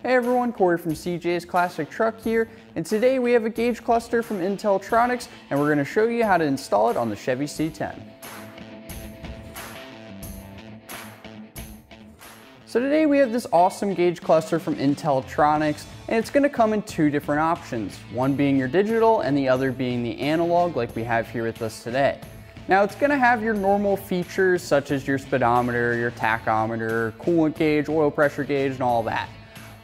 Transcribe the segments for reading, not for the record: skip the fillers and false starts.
Hey everyone, Corey from CJ's Classic Truck here, and today we have a gauge cluster from Intellitronix, and we're going to show you how to install it on the Chevy C10. So today we have this awesome gauge cluster from Intellitronix, and it's going to come in two different options, one being your digital and the other being the analog like we have here with us today. Now it's going to have your normal features such as your speedometer, your tachometer, coolant gauge, oil pressure gauge, and all that.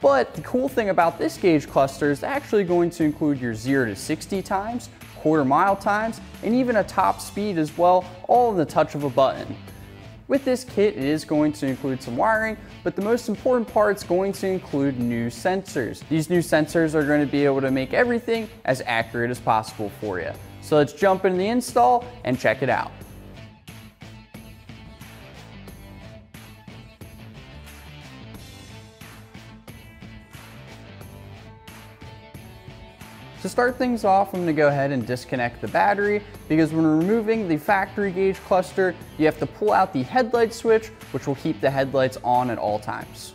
But the cool thing about this gauge cluster is actually going to include your 0 to 60 times, quarter mile times, and even a top speed as well, all in the touch of a button. With this kit, it is going to include some wiring, but the most important part is going to include new sensors. These new sensors are going to be able to make everything as accurate as possible for you. So let's jump into the install and check it out. To start things off, I'm going to go ahead and disconnect the battery because when removing the factory gauge cluster, you have to pull out the headlight switch, which will keep the headlights on at all times.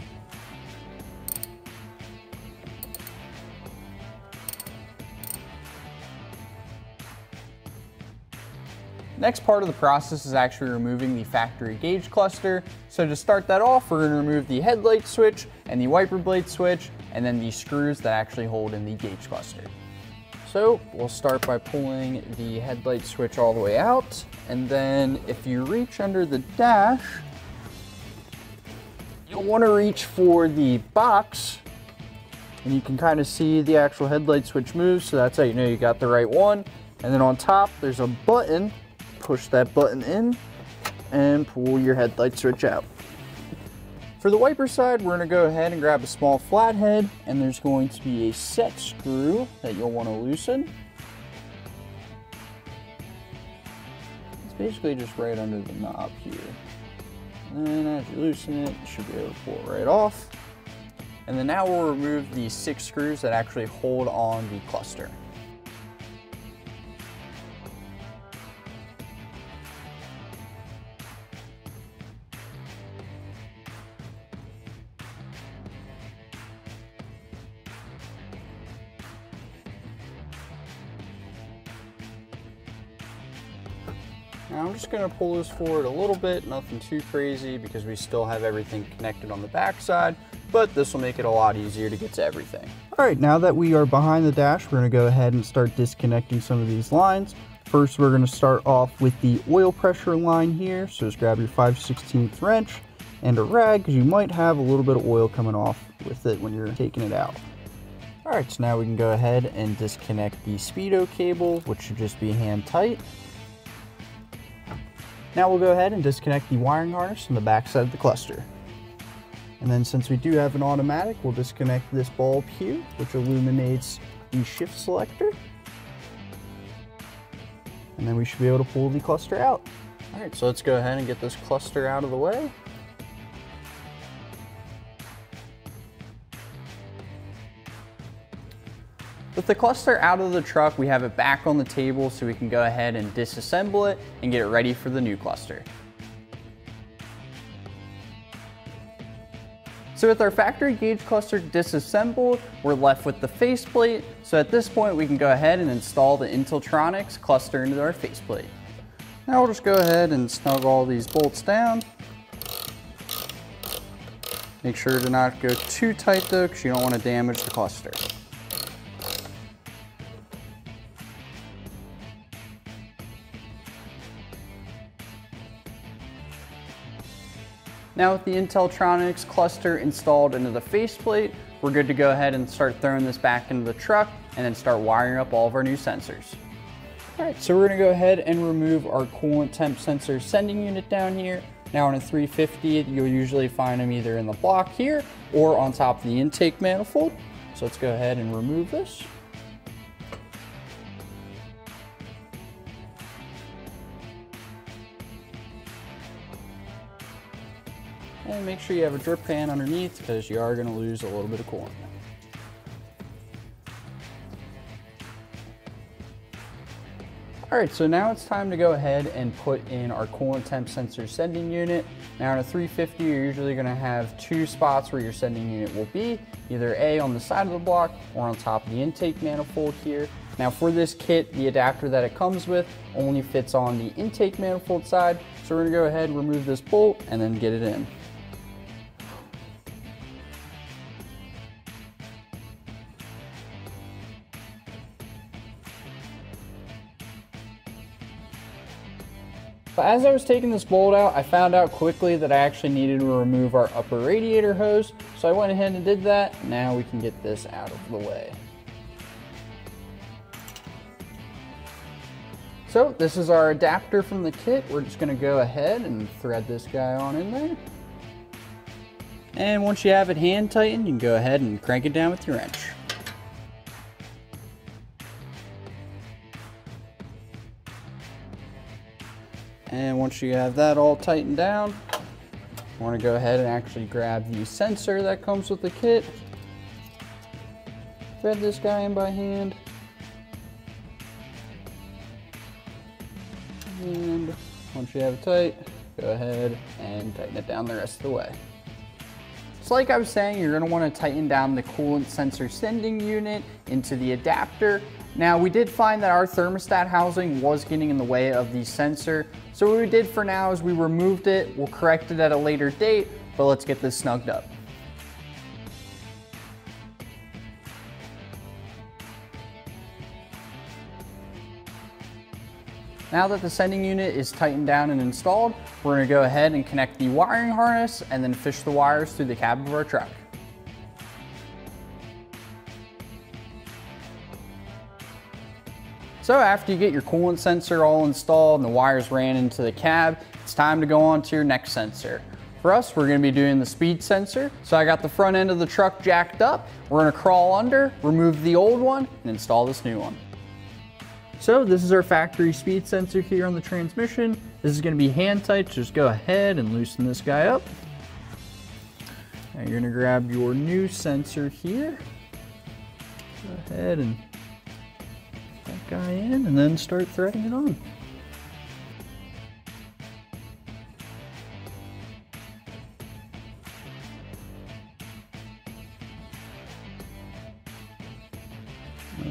Next part of the process is actually removing the factory gauge cluster. So to start that off, we're going to remove the headlight switch and the wiper blade switch, and then the screws that actually hold in the gauge cluster. So we'll start by pulling the headlight switch all the way out, and then if you reach under the dash, you'll want to reach for the box, and you can kind of see the actual headlight switch move, so that's how you know you got the right one. And then on top, there's a button. Push that button in and pull your headlight switch out. For the wiper side, we're going to go ahead and grab a small flathead, and there's going to be a set screw that you'll want to loosen. It's basically just right under the knob here. And then as you loosen it, you should be able to pull it right off. And then now we'll remove the 6 screws that actually hold on the cluster. Now I'm just going to pull this forward a little bit, nothing too crazy because we still have everything connected on the back side, but this will make it a lot easier to get to everything. All right, now that we are behind the dash, we're going to go ahead and start disconnecting some of these lines. First, we're going to start off with the oil pressure line here. So just grab your 5/16 wrench and a rag because you might have a little bit of oil coming off with it when you're taking it out. All right, so now we can go ahead and disconnect the speedo cable, which should just be hand tight. Now we'll go ahead and disconnect the wiring harness from the back side of the cluster. And then since we do have an automatic, we'll disconnect this bulb here, which illuminates the shift selector. And then we should be able to pull the cluster out. All right, so let's go ahead and get this cluster out of the way. With the cluster out of the truck, we have it back on the table so we can go ahead and disassemble it and get it ready for the new cluster. So with our factory gauge cluster disassembled, we're left with the faceplate. So at this point, we can go ahead and install the Intellitronix cluster into our faceplate. Now we'll just go ahead and snug all these bolts down. Make sure to not go too tight though, because you don't want to damage the cluster. Now with the Intellitronix cluster installed into the faceplate, we're good to go ahead and start throwing this back into the truck and then start wiring up all of our new sensors. All right, so we're gonna go ahead and remove our coolant temp sensor sending unit down here. Now on a 350, you'll usually find them either in the block here or on top of the intake manifold. So let's go ahead and remove this. And make sure you have a drip pan underneath because you are going to lose a little bit of coolant. All right, so now it's time to go ahead and put in our coolant temp sensor sending unit. Now on a 350, you're usually gonna have two spots where your sending unit will be, either A, on the side of the block or on top of the intake manifold here. Now for this kit, the adapter that it comes with only fits on the intake manifold side. So we're gonna go ahead and remove this bolt and then get it in. But as I was taking this bolt out, I found out quickly that I actually needed to remove our upper radiator hose. So I went ahead and did that. Now we can get this out of the way. So this is our adapter from the kit. We're just gonna go ahead and thread this guy on in there. And once you have it hand tightened, you can go ahead and crank it down with your wrench. And once you have that all tightened down, I want to go ahead and actually grab the sensor that comes with the kit. Thread this guy in by hand. And once you have it tight, go ahead and tighten it down the rest of the way. So like I was saying, you're going to want to tighten down the coolant sensor sending unit into the adapter. Now we did find that our thermostat housing was getting in the way of the sensor. So what we did for now is we removed it. We'll correct it at a later date, but let's get this snugged up. Now that the sending unit is tightened down and installed, we're going to go ahead and connect the wiring harness and then fish the wires through the cab of our truck. So after you get your coolant sensor all installed and the wires ran into the cab, it's time to go on to your next sensor. For us, we're going to be doing the speed sensor. So I got the front end of the truck jacked up. We're going to crawl under, remove the old one, and install this new one. So this is our factory speed sensor here on the transmission. This is going to be hand tight, so just go ahead and loosen this guy up. Now you're going to grab your new sensor here. Go ahead and put that guy in and then start threading it on.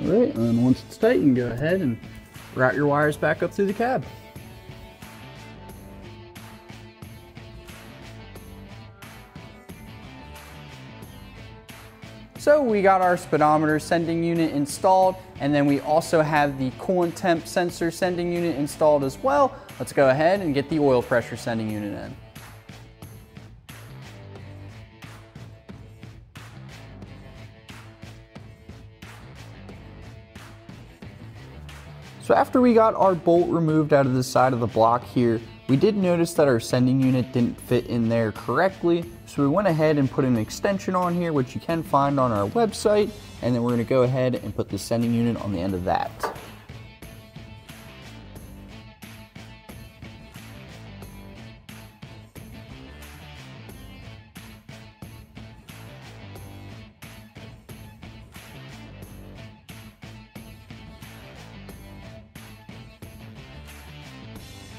Alright, and then once it's tight, you can go ahead and route your wires back up through the cab. So we got our speedometer sending unit installed, and then we also have the coolant temp sensor sending unit installed as well. Let's go ahead and get the oil pressure sending unit in. So after we got our bolt removed out of the side of the block here, we did notice that our sending unit didn't fit in there correctly. So we went ahead and put an extension on here, which you can find on our website. And then we're going to go ahead and put the sending unit on the end of that.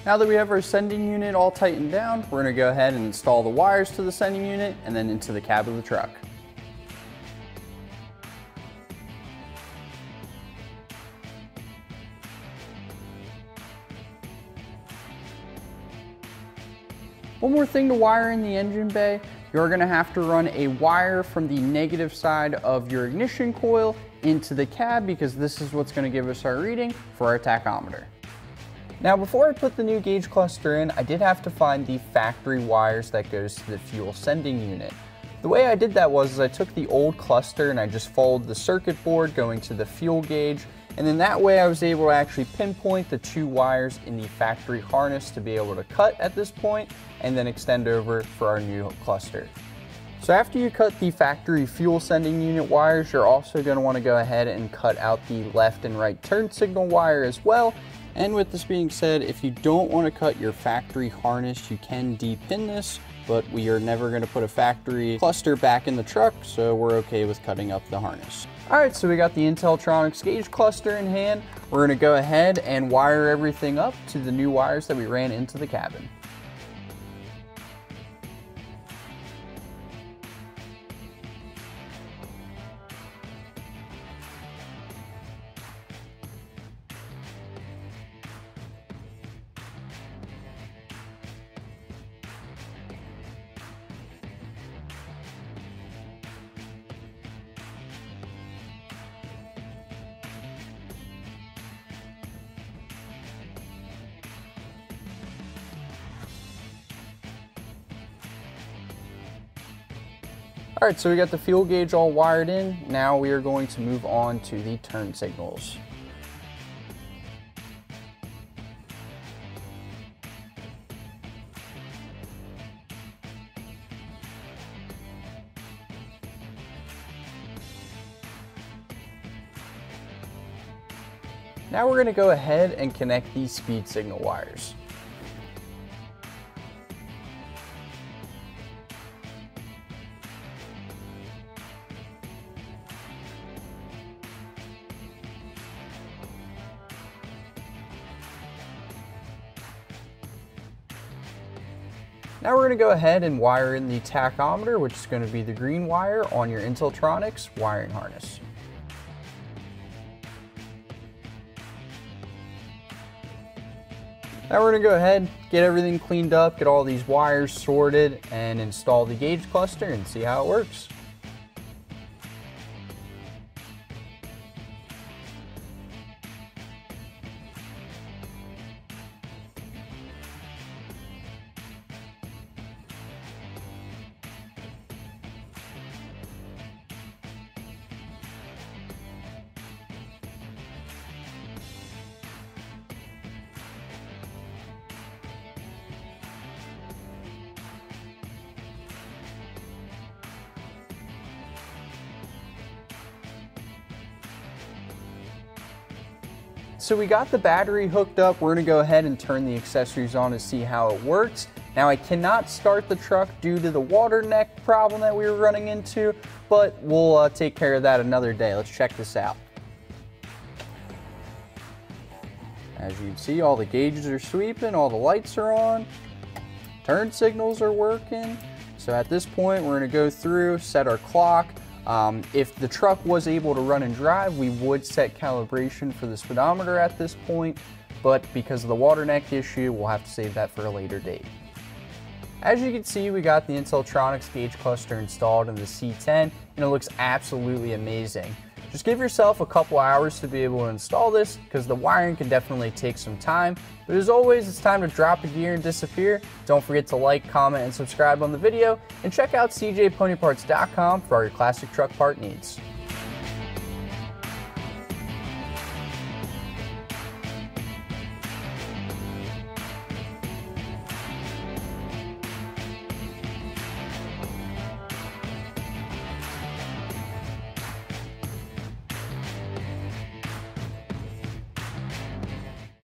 Now that we have our sending unit all tightened down, we're going to go ahead and install the wires to the sending unit and then into the cab of the truck. One more thing to wire in the engine bay, you're going to have to run a wire from the negative side of your ignition coil into the cab because this is what's going to give us our reading for our tachometer. Now before I put the new gauge cluster in, I did have to find the factory wires that goes to the fuel sending unit. The way I did that was I took the old cluster and I just followed the circuit board going to the fuel gauge, and then that way I was able to actually pinpoint the two wires in the factory harness to be able to cut at this point and then extend over for our new cluster. So after you cut the factory fuel sending unit wires, you're also going to want to go ahead and cut out the left and right turn signal wire as well. And with this being said, if you don't want to cut your factory harness, you can de-pin this, but we are never going to put a factory cluster back in the truck, so we're okay with cutting up the harness. Alright, so we got the Intellitronix gauge cluster in hand. We're going to go ahead and wire everything up to the new wires that we ran into the cabin. Alright, so we got the fuel gauge all wired in. Now we are going to move on to the turn signals. Now we're going to go ahead and connect these speed signal wires. Now we're going to go ahead and wire in the tachometer, which is going to be the green wire on your Intellitronix wiring harness. Now we're going to go ahead, get everything cleaned up, get all these wires sorted, and install the gauge cluster and see how it works. So we got the battery hooked up. We're going to go ahead and turn the accessories on to see how it works. Now I cannot start the truck due to the water neck problem that we were running into, but we'll take care of that another day. Let's check this out. As you can see, all the gauges are sweeping, all the lights are on, turn signals are working. So at this point, we're going to go through, set our clock. If the truck was able to run and drive, we would set calibration for the speedometer at this point, but because of the water neck issue, we'll have to save that for a later date. As you can see, we got the Intellitronix gauge cluster installed in the C10, and it looks absolutely amazing. Just give yourself a couple hours to be able to install this, because the wiring can definitely take some time. But as always, it's time to drop a gear and disappear. Don't forget to like, comment, and subscribe on the video, and check out cjponyparts.com for all your classic truck part needs.